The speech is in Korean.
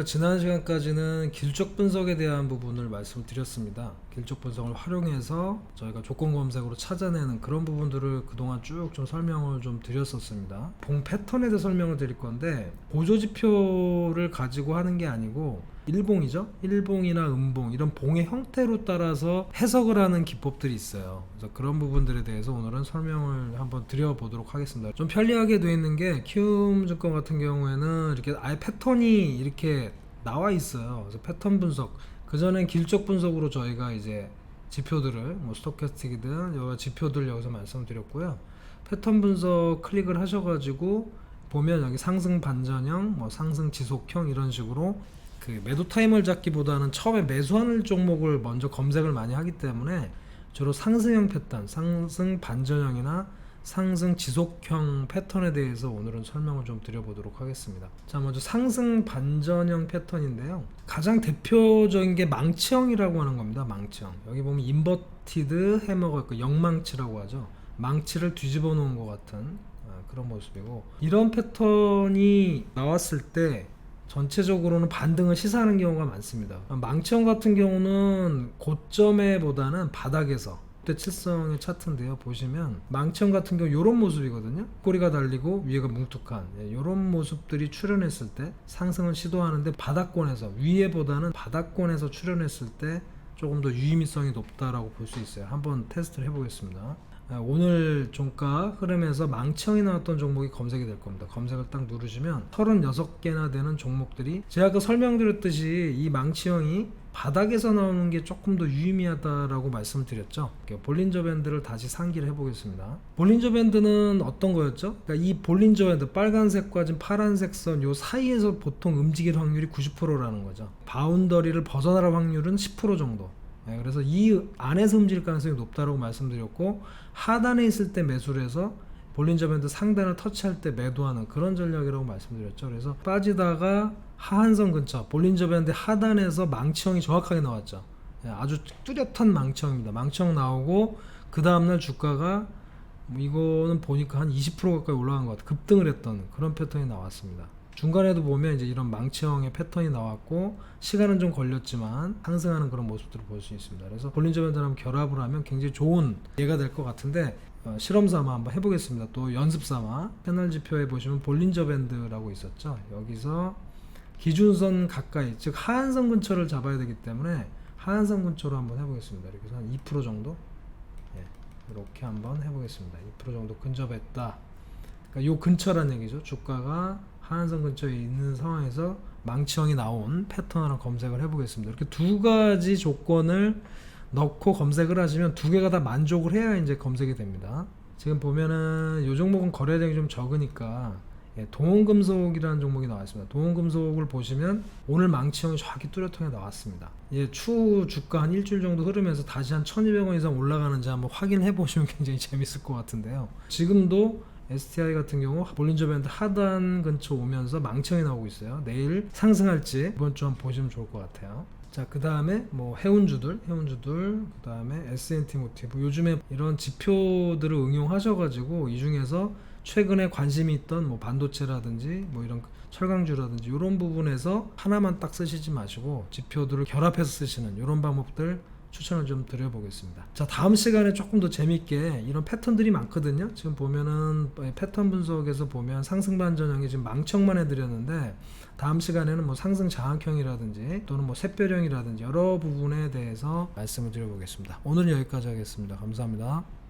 저희가 지난 시간까지는 길쭉 분석에 대한 부분을 말씀을 드렸습니다. 길쭉 분석을 활용해서 저희가 조건 검색으로 찾아내는 그런 부분들을 그동안 쭉 좀 설명을 좀 드렸었습니다. 봉 패턴에 대해 설명을 드릴 건데, 보조지표를 가지고 하는 게 아니고 일봉이죠. 일봉이나 음봉, 이런 봉의 형태로 따라서 해석을 하는 기법들이 있어요. 그래서 그런 부분들에 대해서 오늘은 설명을 한번 드려보도록 하겠습니다. 좀 편리하게 되어 있는 게 키움증권 같은 경우에는 이렇게 아예 패턴이 이렇게 나와 있어요. 그래서 패턴 분석, 그전엔 길쭉 분석으로 저희가 이제 지표들을 뭐 스토캐스틱이든 여러 지표들 여기서 말씀드렸고요. 패턴 분석 클릭을 하셔가지고 보면 여기 상승 반전형, 뭐 상승 지속형 이런 식으로 그 매도 타임을 잡기보다는 처음에 매수하는 종목을 먼저 검색을 많이 하기 때문에 주로 상승형 패턴, 상승 반전형이나 상승 지속형 패턴에 대해서 오늘은 설명을 좀 드려보도록 하겠습니다. 자, 먼저 상승 반전형 패턴인데요. 가장 대표적인 게 망치형이라고 하는 겁니다. 망치형. 여기 보면 인버티드 해머가 있고 역망치라고 하죠. 망치를 뒤집어 놓은 것 같은 그런 모습이고, 이런 패턴이 나왔을 때 전체적으로는 반등을 시사하는 경우가 많습니다. 망치형 같은 경우는 고점에 보다는 바닥에서, 그때 칠성의 차트인데요. 보시면 망치형 같은 경우 이런 모습이거든요. 꼬리가 달리고 위에가 뭉툭한 이런 모습들이 출현했을 때 상승을 시도하는데, 바닥권에서, 위에보다는 바닥권에서 출현했을 때 조금 더 유의미성이 높다라고 볼 수 있어요. 한번 테스트를 해보겠습니다. 오늘 종가 흐름에서 망치형이 나왔던 종목이 검색이 될 겁니다. 검색을 딱 누르시면 36개나 되는 종목들이, 제가 아까 설명드렸듯이 이 망치형이 바닥에서 나오는 게 조금 더 유의미하다라고 말씀드렸죠. 볼린저 밴드를 다시 상기를 해보겠습니다. 볼린저 밴드는 어떤 거였죠? 그러니까 이 볼린저 밴드, 빨간색과 지금 파란색 선 요 사이에서 보통 움직일 확률이 90%라는 거죠. 바운더리를 벗어날 확률은 10% 정도. 그래서 이 안에서 움직일 가능성이 높다고 말씀드렸고, 하단에 있을 때 매수를 해서 볼린저 밴드 상단을 터치할 때 매도하는 그런 전략이라고 말씀드렸죠. 그래서 빠지다가 하한선 근처, 볼린저 밴드 하단에서 망치형이 정확하게 나왔죠. 아주 뚜렷한 망치형입니다. 망치형 나오고 그 다음날 주가가 이거는 보니까 한 20% 가까이 올라간 것 같아요. 급등을 했던 그런 패턴이 나왔습니다. 중간에도 보면 이제 이런 망치형의 패턴이 나왔고, 시간은 좀 걸렸지만 상승하는 그런 모습들을 볼 수 있습니다. 그래서 볼린저 밴드랑 결합을 하면 굉장히 좋은 예가 될 것 같은데, 실험 삼아 한번 해보겠습니다. 또 연습 삼아 패널 지표에 보시면 볼린저 밴드라고 있었죠. 여기서 기준선 가까이, 즉 하한선 근처를 잡아야 되기 때문에 하한선 근처로 한번 해보겠습니다. 이렇게 해서 한 2% 정도, 이렇게 한번 해보겠습니다. 2% 정도 근접했다. 그러니까 요 근처란 얘기죠. 주가가 하한선 근처에 있는 상황에서 망치형이 나온 패턴을 검색을 해보겠습니다. 이렇게 두 가지 조건을 넣고 검색을 하시면 두 개가 다 만족을 해야 이제 검색이 됩니다. 지금 보면은 이 종목은 거래량이 좀 적으니까 동원금속이라는 종목이 나왔습니다. 동원금속을 보시면 오늘 망치형이 정확히 뚜렷하게 나왔습니다. 추후 주가 한 일주일 정도 흐르면서 다시 한 1200원 이상 올라가는지 한번 확인해 보시면 굉장히 재밌을 것 같은데요. 지금도 STI 같은 경우 볼린저 밴드 하단 근처 오면서 망치형이 나오고 있어요. 내일 상승할지 이번 주 한번 보시면 좋을 것 같아요. 자, 그 다음에 뭐 해운주들, 그 다음에 S&T 모티브, 요즘에 이런 지표들을 응용하셔가지고 이 중에서 최근에 관심이 있던 뭐 반도체라든지 뭐 이런 철강주라든지 이런 부분에서 하나만 딱 쓰시지 마시고 지표들을 결합해서 쓰시는 이런 방법들 추천을 좀 드려보겠습니다. 자, 다음 시간에 조금 더 재밌게, 이런 패턴들이 많거든요. 지금 보면은 패턴 분석에서 보면 상승 반전형이 지금 망청만 해드렸는데, 다음 시간에는 뭐 상승 장악형이라든지 또는 뭐 샛별형이라든지 여러 부분에 대해서 말씀을 드려보겠습니다. 오늘은 여기까지 하겠습니다. 감사합니다.